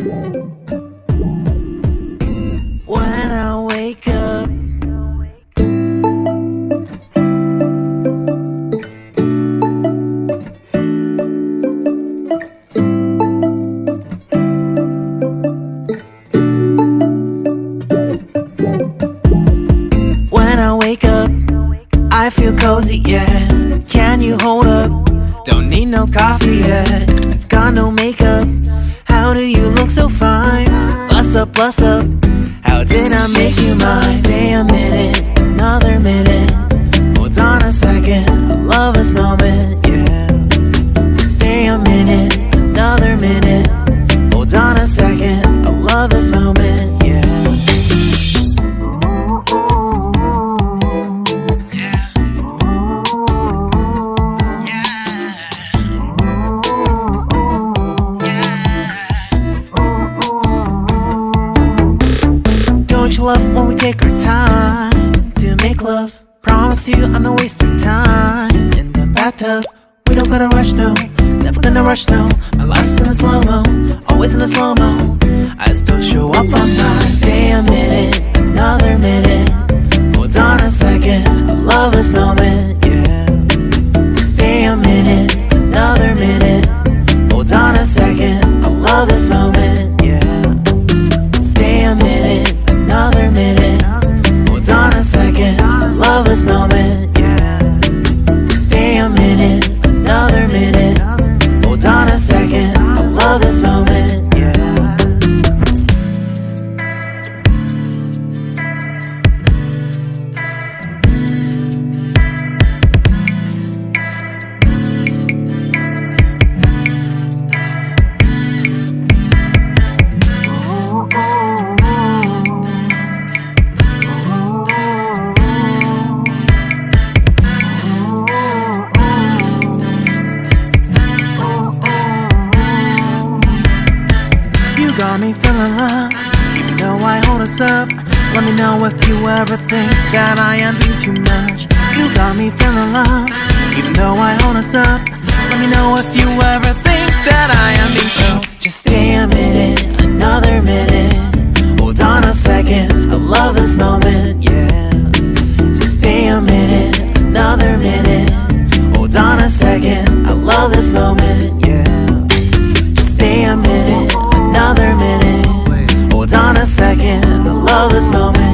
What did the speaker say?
When I wake up, when I wake up, I feel cozy, yeah. Can you hold up? Don't need no coffee yet. I've got no makeup. How do you look so fine? Bust up, bust up. How did I make you mine? Stay a minute, another minute. Hold on a second, I love this moment, yeah. Stay a minute, another minute. Hold on a second, I love this moment, yeah. Don't you love when we take our time to make love? Promise you I'm not wasting time in the bathtub. We don't gotta rush, no. Never gonna rush, no. My life's in a slow-mo, always in a slow-mo. I still show up on time. Stay a minute, another minute. Hold on a second, I love this moment, yeah. Stay a minute, another minute. Hold on a second, I love this moment, yeah. Stay a minute, another minute. Hold on a second, I love this moment, yeah. Stay a minute, another minute. Hold on a second, I love this moment, yeah. Got me feeling loved, even though I hold us up. Let me know if you ever think that I am being too much. You got me feeling loved, even though I hold us up. Let me know if you ever think that I am being so. Just stay a minute, another minute. Hold on a second, I love this moment, yeah. Just stay a minute, another minute. Hold on a second, I love this moment, yeah. Just stay a minute, another minute. Hold on a second, I love this moment.